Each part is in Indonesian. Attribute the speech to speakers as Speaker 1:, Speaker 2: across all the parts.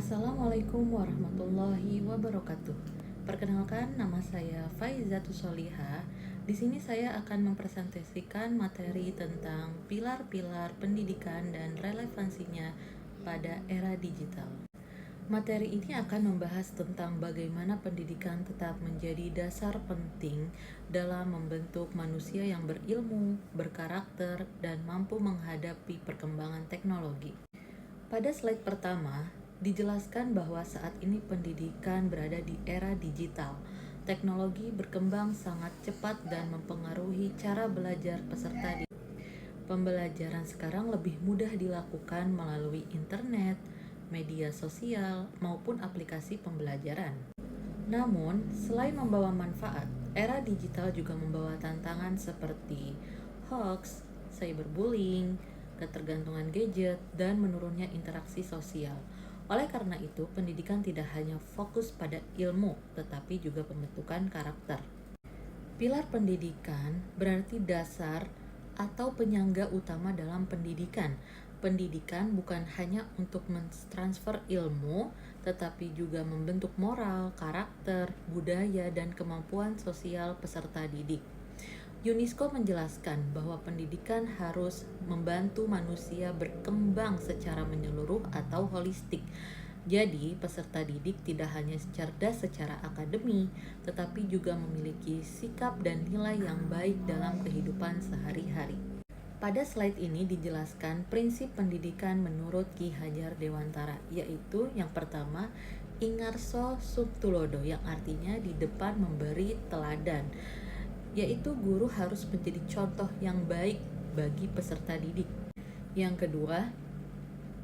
Speaker 1: Assalamualaikum warahmatullahi wabarakatuh. Perkenalkan, nama saya Faizatul Soliha. Di sini saya akan mempresentasikan materi tentang pilar-pilar pendidikan dan relevansinya pada era digital. Materi ini akan membahas tentang bagaimana pendidikan tetap menjadi dasar penting dalam membentuk manusia yang berilmu, berkarakter, dan mampu menghadapi perkembangan teknologi. Pada slide pertama, dijelaskan bahwa saat ini pendidikan berada di era digital. Teknologi berkembang sangat cepat dan mempengaruhi cara belajar peserta didik. Pembelajaran sekarang lebih mudah dilakukan melalui internet, media sosial, maupun aplikasi pembelajaran. Namun, selain membawa manfaat, era digital juga membawa tantangan seperti hoax, cyberbullying, ketergantungan gadget, dan menurunnya interaksi sosial. Oleh karena itu, pendidikan tidak hanya fokus pada ilmu, tetapi juga pembentukan karakter. Pilar pendidikan berarti dasar atau penyangga utama dalam pendidikan. Pendidikan bukan hanya untuk mentransfer ilmu, tetapi juga membentuk moral, karakter, budaya, dan kemampuan sosial peserta didik. UNESCO menjelaskan bahwa pendidikan harus membantu manusia berkembang secara menyeluruh atau holistik. Jadi, peserta didik tidak hanya cerdas secara akademi, tetapi juga memiliki sikap dan nilai yang baik dalam kehidupan sehari-hari. Pada slide ini dijelaskan prinsip pendidikan menurut Ki Hajar Dewantara, yaitu yang pertama, Ingarso Subtulodo, yang artinya di depan memberi teladan, yaitu guru harus menjadi contoh yang baik bagi peserta didik. Yang kedua,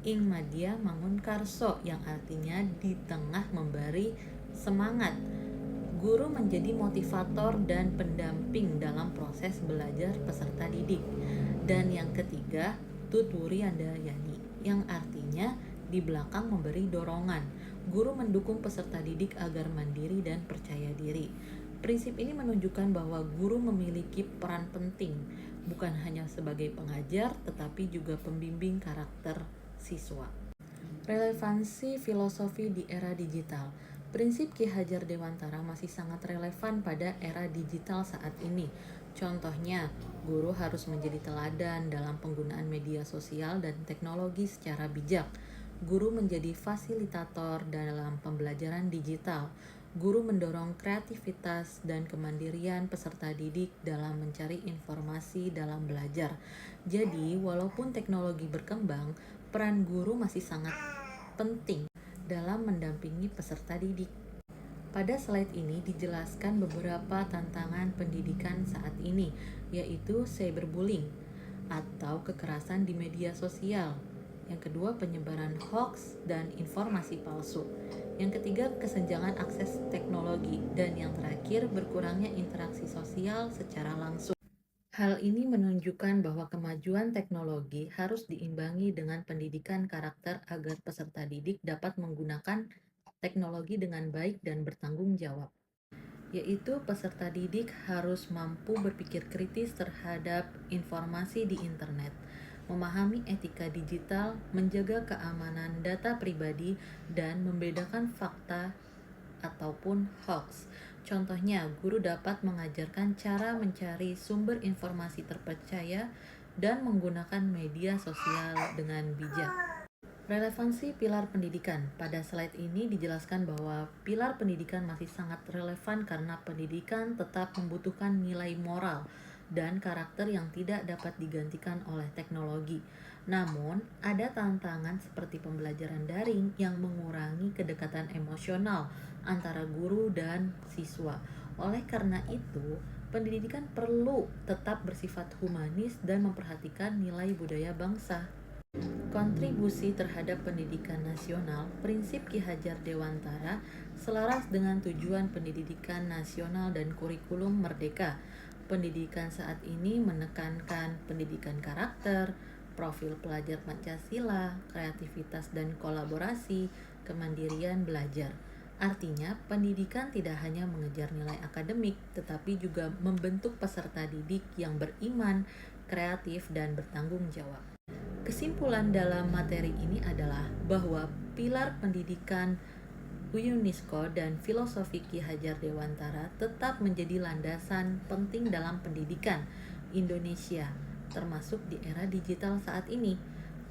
Speaker 1: Ing Madya Mangun Karso, yang artinya di tengah memberi semangat. Guru menjadi motivator dan pendamping dalam proses belajar peserta didik. Dan yang ketiga, Tuturi Andayani, yang artinya di belakang memberi dorongan. Guru mendukung peserta didik agar mandiri dan percaya diri. Prinsip ini menunjukkan bahwa guru memiliki peran penting, bukan hanya sebagai pengajar, tetapi juga pembimbing karakter siswa. Relevansi filosofi di era digital. Prinsip Ki Hajar Dewantara masih sangat relevan pada era digital saat ini. Contohnya, guru harus menjadi teladan dalam penggunaan media sosial dan teknologi secara bijak. Guru menjadi fasilitator dalam pembelajaran digital. Guru mendorong kreativitas dan kemandirian peserta didik dalam mencari informasi dalam belajar. Jadi, walaupun teknologi berkembang, peran guru masih sangat penting dalam mendampingi peserta didik. Pada slide ini dijelaskan beberapa tantangan pendidikan saat ini, yaitu cyberbullying atau kekerasan di media sosial. Yang kedua, penyebaran hoax dan informasi palsu. Yang ketiga, kesenjangan akses teknologi. Dan yang terakhir, berkurangnya interaksi sosial secara langsung. Hal ini menunjukkan bahwa kemajuan teknologi harus diimbangi dengan pendidikan karakter agar peserta didik dapat menggunakan teknologi dengan baik dan bertanggung jawab. Yaitu peserta didik harus mampu berpikir kritis terhadap informasi di internet, memahami etika digital, menjaga keamanan data pribadi, dan membedakan fakta ataupun hoax. Contohnya, guru dapat mengajarkan cara mencari sumber informasi terpercaya dan menggunakan media sosial dengan bijak. Relevansi pilar pendidikan. Pada slide ini dijelaskan bahwa pilar pendidikan masih sangat relevan karena pendidikan tetap membutuhkan nilai moral dan karakter yang tidak dapat digantikan oleh teknologi. Namun, ada tantangan seperti pembelajaran daring yang mengurangi kedekatan emosional antara guru dan siswa. Oleh karena itu, pendidikan perlu tetap bersifat humanis dan memperhatikan nilai budaya bangsa. Kontribusi terhadap pendidikan nasional. Prinsip Ki Hajar Dewantara selaras dengan tujuan pendidikan nasional dan kurikulum merdeka. Pendidikan saat ini menekankan pendidikan karakter, profil pelajar Pancasila, kreativitas dan kolaborasi, kemandirian belajar. Artinya, pendidikan tidak hanya mengejar nilai akademik, tetapi juga membentuk peserta didik yang beriman, kreatif, dan bertanggung jawab. Kesimpulan dalam materi ini adalah bahwa pilar pendidikan UNESCO dan filosofi Ki Hajar Dewantara tetap menjadi landasan penting dalam pendidikan Indonesia, termasuk di era digital saat ini.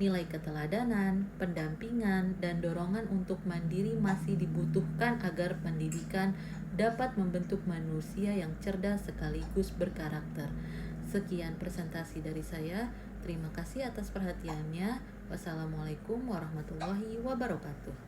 Speaker 1: Nilai keteladanan, pendampingan, dan dorongan untuk mandiri masih dibutuhkan agar pendidikan dapat membentuk manusia yang cerdas sekaligus berkarakter. Sekian presentasi dari saya. Terima kasih atas perhatiannya. Wassalamualaikum warahmatullahi wabarakatuh.